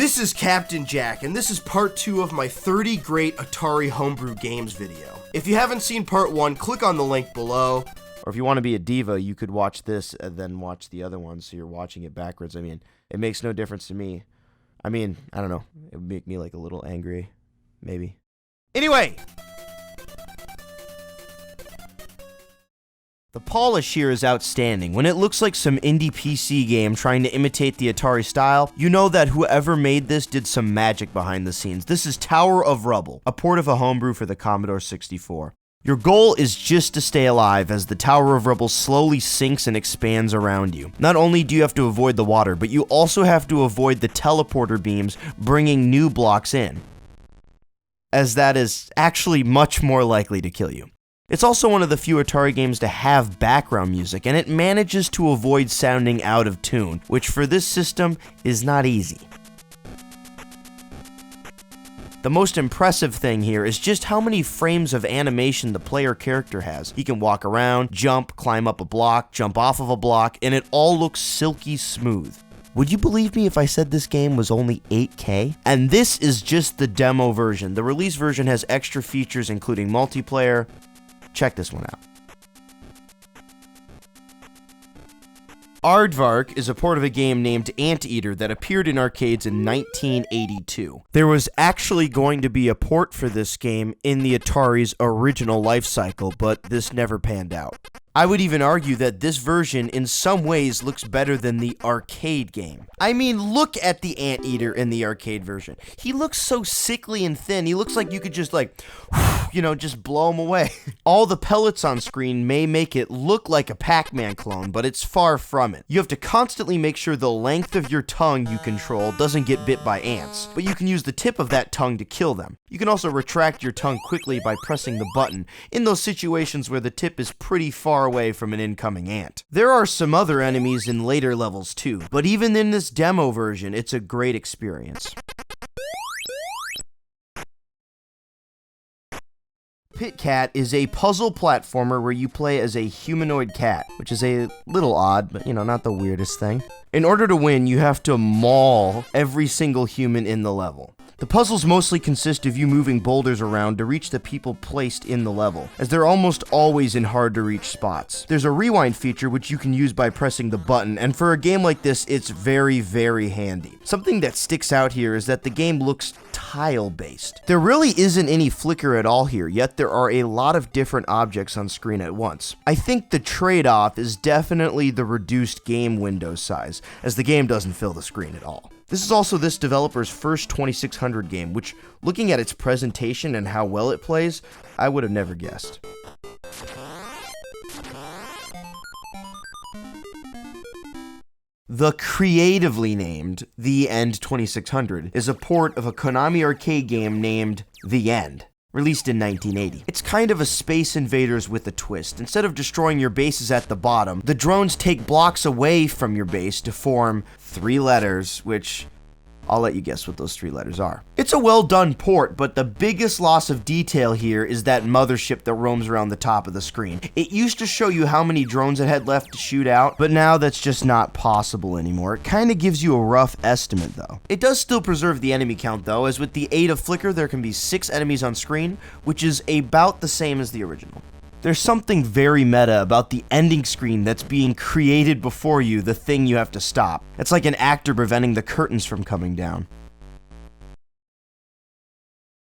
This is Captain Jack, and this is part 2 of my 30 great Atari homebrew games video. If you haven't seen part 1, click on the link below. Or if you want to be a diva, you could watch this and then watch the other one, so you're watching it backwards. I mean, it makes no difference to me. I mean, I don't know. It would make me like a little angry, maybe. Anyway! The polish here is outstanding. When it looks like some indie PC game trying to imitate the Atari style, you know that whoever made this did some magic behind the scenes. This is Tower of Rubble, a port of a homebrew for the Commodore 64. Your goal is just to stay alive as the Tower of Rubble slowly sinks and expands around you. Not only do you have to avoid the water, but you also have to avoid the teleporter beams bringing new blocks in, as that is actually much more likely to kill you. It's also one of the few Atari games to have background music, and it manages to avoid sounding out of tune, which for this system is not easy. The most impressive thing here is just how many frames of animation the player character has. He can walk around, jump, climb up a block, jump off of a block, and it all looks silky smooth. Would you believe me if I said this game was only 8K? And this is just the demo version. The release version has extra features including multiplayer. Check this one out. Aardvark is a port of a game named Anteater that appeared in arcades in 1982. There was actually going to be a port for this game in the Atari's original life cycle, but this never panned out. I would even argue that this version in some ways looks better than the arcade game. I mean, look at the Anteater in the arcade version. He looks so sickly and thin. He looks like you could just just blow him away. All the pellets on screen may make it look like a Pac-Man clone, but it's far from it. You have to constantly make sure the length of your tongue you control doesn't get bit by ants, but you can use the tip of that tongue to kill them. You can also retract your tongue quickly by pressing the button in those situations where the tip is pretty far away from an incoming ant. There are some other enemies in later levels too, but even in this demo version, it's a great experience. Pitkat is a puzzle platformer where you play as a humanoid cat, which is a little odd, but not the weirdest thing. In order to win, you have to maul every single human in the level. The puzzles mostly consist of you moving boulders around to reach the people placed in the level, as they're almost always in hard-to-reach spots. There's a rewind feature which you can use by pressing the button, and for a game like this, it's very, very handy. Something that sticks out here is that the game looks tile-based. There really isn't any flicker at all here, yet there are a lot of different objects on screen at once. I think the trade-off is definitely the reduced game window size, as the game doesn't fill the screen at all. This is also this developer's first 2600 game, which, looking at its presentation and how well it plays, I would have never guessed. The creatively named The End 2600 is a port of a Konami arcade game named The End, released in 1980. It's kind of a Space Invaders with a twist. Instead of destroying your bases at the bottom, the drones take blocks away from your base to form 3 letters, which I'll let you guess what those 3 letters are. It's a well-done port, but the biggest loss of detail here is that mothership that roams around the top of the screen. It used to show you how many drones it had left to shoot out, but now that's just not possible anymore. It kind of gives you a rough estimate, though. It does still preserve the enemy count, though, as with the aid of flicker, there can be 6 enemies on screen, which is about the same as the original. There's something very meta about the ending screen that's being created before you, the thing you have to stop. It's like an actor preventing the curtains from coming down.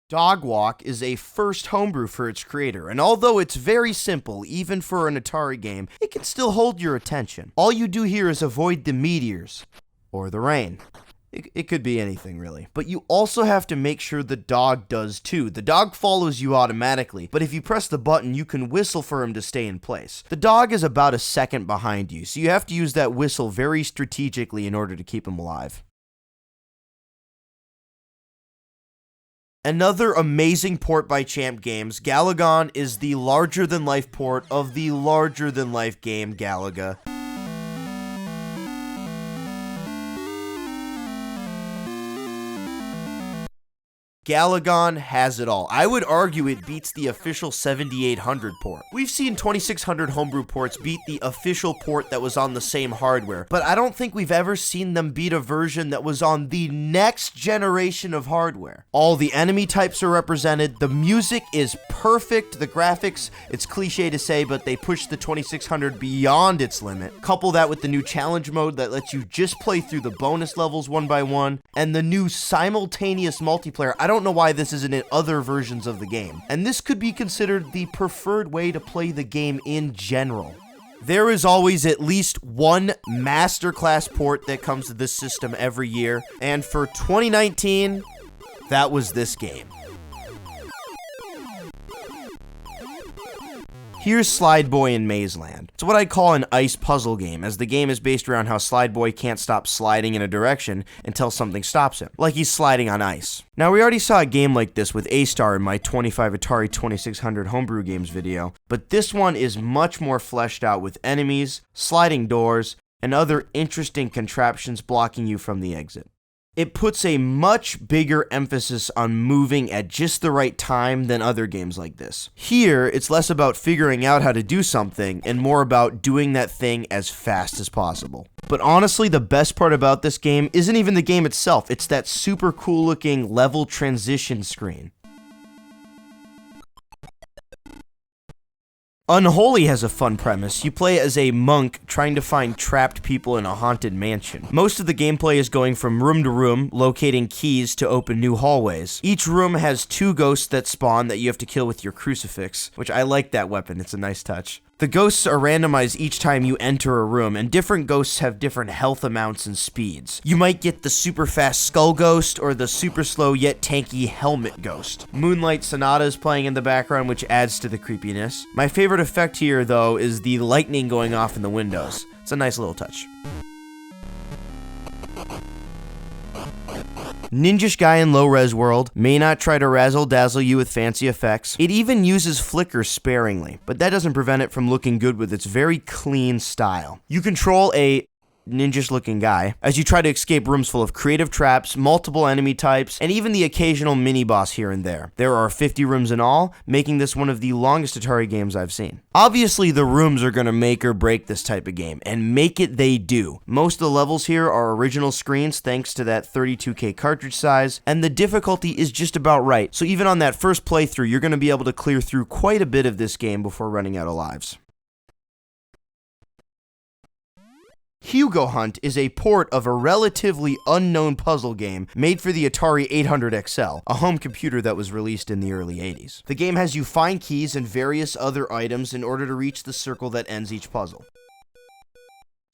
Dog Walk is a first homebrew for its creator, and although it's very simple, even for an Atari game, it can still hold your attention. All you do here is avoid the meteors, or the rain. It could be anything, really. But you also have to make sure the dog does too. The dog follows you automatically, but if you press the button, you can whistle for him to stay in place. The dog is about a second behind you, so you have to use that whistle very strategically in order to keep him alive. Another amazing port by Champ Games, Galagon is the larger-than-life port of the larger-than-life game Galaga. Galagon has it all. I would argue it beats the official 7800 port. We've seen 2600 homebrew ports beat the official port that was on the same hardware, but I don't think we've ever seen them beat a version that was on the next generation of hardware. All the enemy types are represented, the music is perfect, the graphics, it's cliche to say, but they push the 2600 beyond its limit. Couple that with the new challenge mode that lets you just play through the bonus levels one by one, and the new simultaneous multiplayer. I don't know why this isn't in other versions of the game, and this could be considered the preferred way to play the game in general. There is always at least one masterclass port that comes to this system every year, and for 2019, that was this game. Here's Slide Boy in Maze Land. It's what I call an ice puzzle game, as the game is based around how Slide Boy can't stop sliding in a direction until something stops him, like he's sliding on ice. Now, we already saw a game like this with A-Star in my 25 Atari 2600 homebrew games video, but this one is much more fleshed out with enemies, sliding doors, and other interesting contraptions blocking you from the exit. It puts a much bigger emphasis on moving at just the right time than other games like this. Here, it's less about figuring out how to do something and more about doing that thing as fast as possible. But honestly, the best part about this game isn't even the game itself, it's that super cool looking level transition screen. Unholy has a fun premise. You play as a monk trying to find trapped people in a haunted mansion. Most of the gameplay is going from room to room, locating keys to open new hallways. Each room has 2 ghosts that spawn that you have to kill with your crucifix, which I like that weapon, it's a nice touch. The ghosts are randomized each time you enter a room, and different ghosts have different health amounts and speeds. You might get the super fast skull ghost or the super slow yet tanky helmet ghost. Moonlight Sonata is playing in the background, which adds to the creepiness. My favorite effect here, though, is the lightning going off in the windows. It's a nice little touch. Ninjish guy in low-res world may not try to razzle-dazzle you with fancy effects. It even uses flicker sparingly, but that doesn't prevent it from looking good with its very clean style. You control a ninjish-looking guy as you try to escape rooms full of creative traps, multiple enemy types, and even the occasional mini-boss here and there. There are 50 rooms in all, making this one of the longest Atari games I've seen. Obviously, the rooms are gonna make or break this type of game, and make it they do. Most of the levels here are original screens thanks to that 32K cartridge size, and the difficulty is just about right, so even on that first playthrough, you're gonna be able to clear through quite a bit of this game before running out of lives. Hugo Hunt is a port of a relatively unknown puzzle game made for the Atari 800 XL, a home computer that was released in the early 80s. The game has you find keys and various other items in order to reach the circle that ends each puzzle.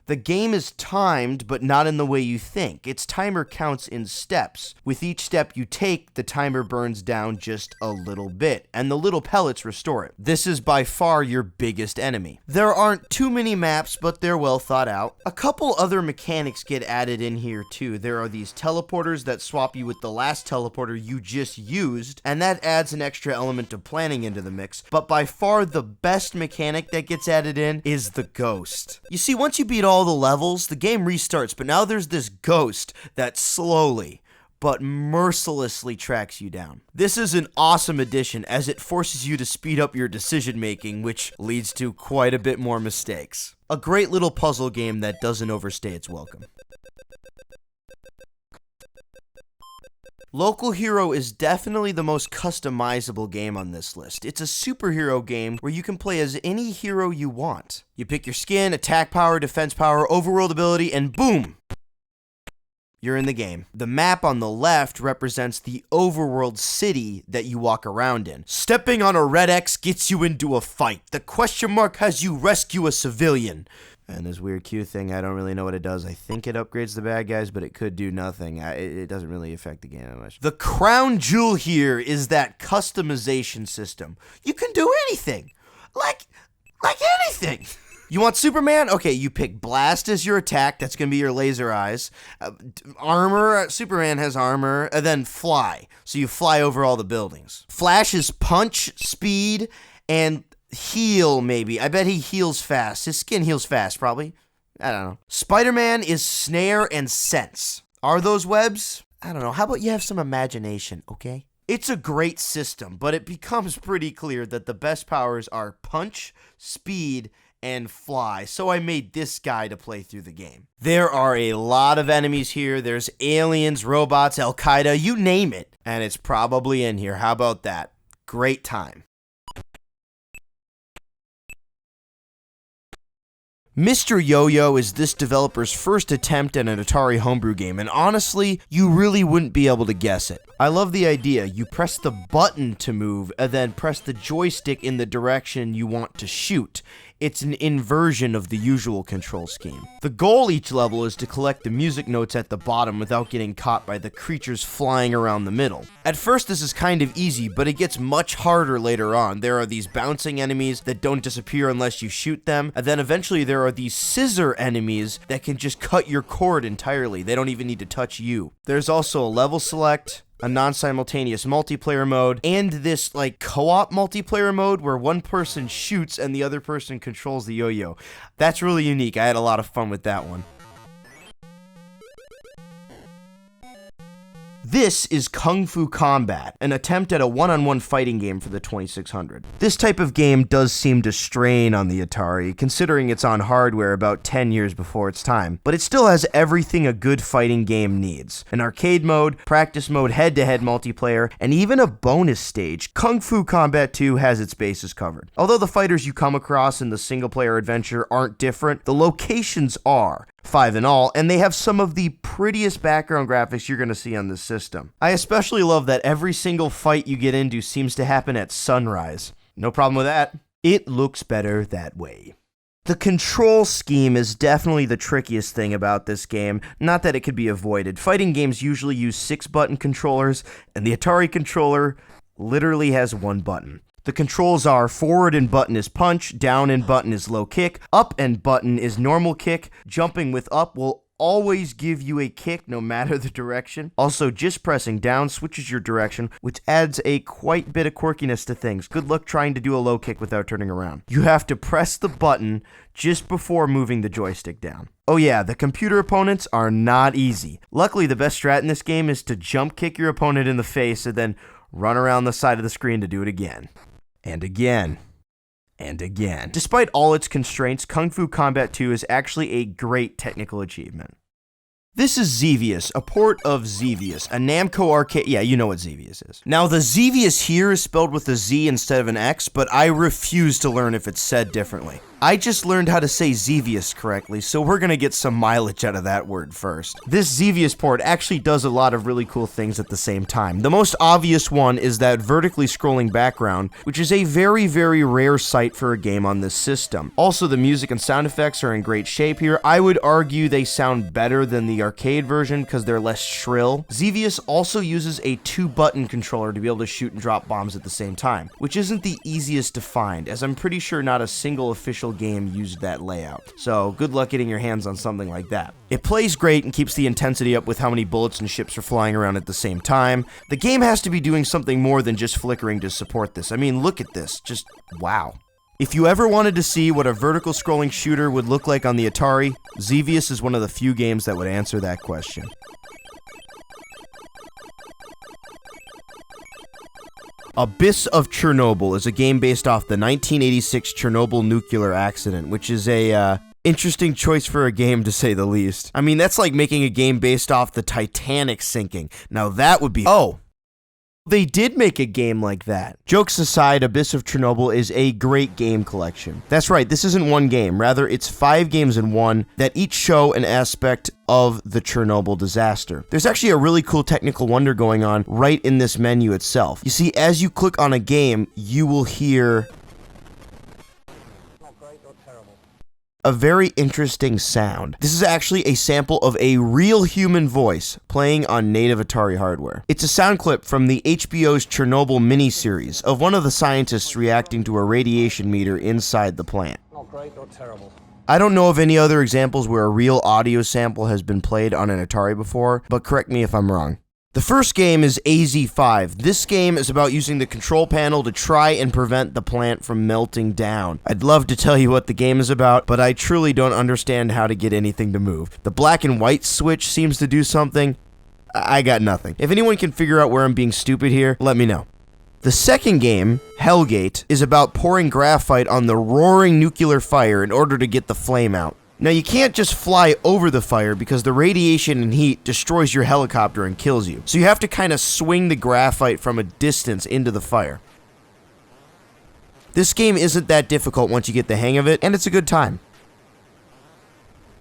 The game is timed, but not in the way you think. Its timer counts in steps. With each step you take, the timer burns down just a little bit, and the little pellets restore it. This is by far your biggest enemy. There aren't too many maps, but they're well thought out. A couple other mechanics get added in here too. There are these teleporters that swap you with the last teleporter you just used, and that adds an extra element of planning into the mix. But by far the best mechanic that gets added in is the ghost. You see, once you beat all the levels, the game restarts, but now there's this ghost that slowly but mercilessly tracks you down. This is an awesome addition as it forces you to speed up your decision making, which leads to quite a bit more mistakes. A great little puzzle game that doesn't overstay its welcome. Local Hero is definitely the most customizable game on this list. It's a superhero game where you can play as any hero you want. You pick your skin, attack power, defense power, overworld ability, and boom! You're in the game. The map on the left represents the overworld city that you walk around in. Stepping on a red X gets you into a fight. The question mark has you rescue a civilian. And this weird Q thing, I don't really know what it does. I think it upgrades the bad guys, but it could do nothing. It doesn't really affect the game that much. The crown jewel here is that customization system. You can do anything. Like anything. You want Superman? Okay, you pick Blast as your attack. That's going to be your laser eyes. Armor, Superman has armor. And then Fly. So you fly over all the buildings. Flash is punch, speed, and heal, maybe. I bet he heals fast. His skin heals fast, probably. I don't know. Spider-Man is snare and sense. Are those webs? I don't know. How about you have some imagination, okay? It's a great system, but it becomes pretty clear that the best powers are punch, speed, and fly, so I made this guy to play through the game. There are a lot of enemies here. There's aliens, robots, Al-Qaeda, you name it, and it's probably in here. How about that? Great time. Mr. Yo-Yo is this developer's first attempt at an Atari homebrew game, and honestly, you really wouldn't be able to guess it. I love the idea. You press the button to move, and then press the joystick in the direction you want to shoot. It's an inversion of the usual control scheme. The goal each level is to collect the music notes at the bottom without getting caught by the creatures flying around the middle. At first this is kind of easy, but it gets much harder later on. There are these bouncing enemies that don't disappear unless you shoot them, and then eventually there are these scissor enemies that can just cut your cord entirely. They don't even need to touch you. There's also a level select, a non-simultaneous multiplayer mode, and this like co-op multiplayer mode where one person shoots and the other person controls the yo-yo. That's really unique. I had a lot of fun with that one. This is Kung Fu Combat, an attempt at a one-on-one fighting game for the 2600. This type of game does seem to strain on the Atari, considering it's on hardware about 10 years before its time, but it still has everything a good fighting game needs. An arcade mode, practice mode, head-to-head multiplayer, and even a bonus stage. Kung Fu Combat 2 has its bases covered. Although the fighters you come across in the single-player adventure aren't different, the locations are. 5 in all, and they have some of the prettiest background graphics you're going to see on this system. I especially love that every single fight you get into seems to happen at sunrise. No problem with that. It looks better that way. The control scheme is definitely the trickiest thing about this game, not that it could be avoided. Fighting games usually use 6-button controllers, and the Atari controller literally has 1 button. The controls are forward and button is punch, down and button is low kick, up and button is normal kick, jumping with up will always give you a kick no matter the direction. Also, just pressing down switches your direction, which adds a quite bit of quirkiness to things. Good luck trying to do a low kick without turning around. You have to press the button just before moving the joystick down. Oh yeah, the computer opponents are not easy. Luckily, the best strat in this game is to jump kick your opponent in the face and then run around the side of the screen to do it again. And again. And again. Despite all its constraints, Kung Fu Combat 2 is actually a great technical achievement. This is Zeviouz, a port of Zeviouz, a Namco arcade. Yeah, you know what Zeviouz is. Now, the Zeviouz here is spelled with a Z instead of an X, but I refuse to learn if it's said differently. I just learned how to say Zeviouz correctly, so we're gonna get some mileage out of that word first. This Zeviouz port actually does a lot of really cool things at the same time. The most obvious one is that vertically scrolling background, which is a very, very rare sight for a game on this system. Also, the music and sound effects are in great shape here. I would argue they sound better than the arcade version because they're less shrill. Zeviouz also uses a 2-button controller to be able to shoot and drop bombs at the same time, which isn't the easiest to find, as I'm pretty sure not a single official game used that layout. So good luck getting your hands on something like that. It plays great and keeps the intensity up with how many bullets and ships are flying around at the same time. The game has to be doing something more than just flickering to support this. I mean, look at this. Just wow. If you ever wanted to see what a vertical scrolling shooter would look like on the Atari, Zeviouz is one of the few games that would answer that question. Abyss of Chernobyl is a game based off the 1986 Chernobyl nuclear accident, which is a interesting choice for a game to say the least. I mean, that's like making a game based off the Titanic sinking. Now that would be... Oh! They did make a game like that. Jokes aside, Abyss of Chernobyl is a great game collection. That's right, this isn't one game. Rather, it's 5 games in one that each show an aspect of the Chernobyl disaster. There's actually a really cool technical wonder going on right in this menu itself. You see, as you click on a game, you will hear a very interesting sound. This is actually a sample of a real human voice playing on native Atari hardware. It's a sound clip from the HBO's Chernobyl miniseries of one of the scientists reacting to a radiation meter inside the plant. Not great or terrible. I don't know of any other examples where a real audio sample has been played on an Atari before, but correct me if I'm wrong. The first game is AZ5. This game is about using the control panel to try and prevent the plant from melting down. I'd love to tell you what the game is about, but I truly don't understand how to get anything to move. The black and white switch seems to do something. I got nothing. If anyone can figure out where I'm being stupid here, let me know. The second game, Hellgate, is about pouring graphite on the roaring nuclear fire in order to get the flame out. Now, you can't just fly over the fire because the radiation and heat destroys your helicopter and kills you. So you have to kind of swing the graphite from a distance into the fire. This game isn't that difficult once you get the hang of it, and it's a good time.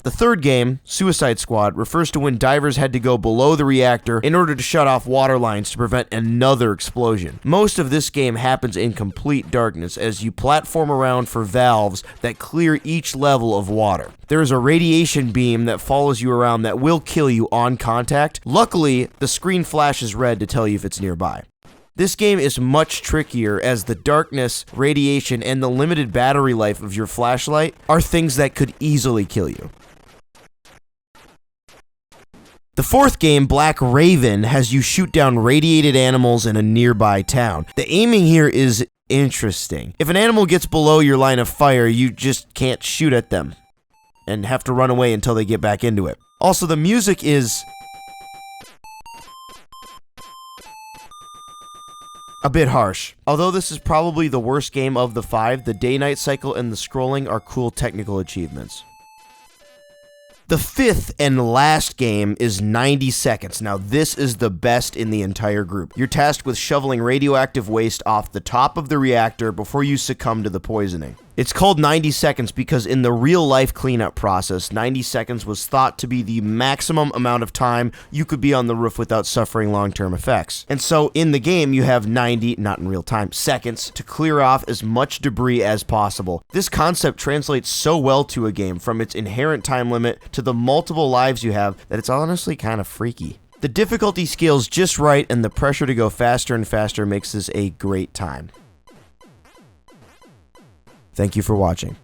The third game, Suicide Squad, refers to when divers had to go below the reactor in order to shut off water lines to prevent another explosion. Most of this game happens in complete darkness as you platform around for valves that clear each level of water. There is a radiation beam that follows you around that will kill you on contact. Luckily, the screen flashes red to tell you if it's nearby. This game is much trickier as the darkness, radiation, and the limited battery life of your flashlight are things that could easily kill you. The fourth game, Black Raven, has you shoot down radiated animals in a nearby town. The aiming here is interesting. If an animal gets below your line of fire, you just can't shoot at them and have to run away until they get back into it. Also, the music is a bit harsh. Although this is probably the worst game of the 5, the day-night cycle and the scrolling are cool technical achievements. The fifth and last game is 90 Seconds. Now, this is the best in the entire group. You're tasked with shoveling radioactive waste off the top of the reactor before you succumb to the poisoning. It's called 90 Seconds because in the real-life cleanup process, 90 seconds was thought to be the maximum amount of time you could be on the roof without suffering long-term effects. And so, in the game, you have 90, not in real time, seconds to clear off as much debris as possible. This concept translates so well to a game, from its inherent time limit to the multiple lives you have, that it's honestly kind of freaky. The difficulty scales just right, and the pressure to go faster and faster makes this a great time. Thank you for watching.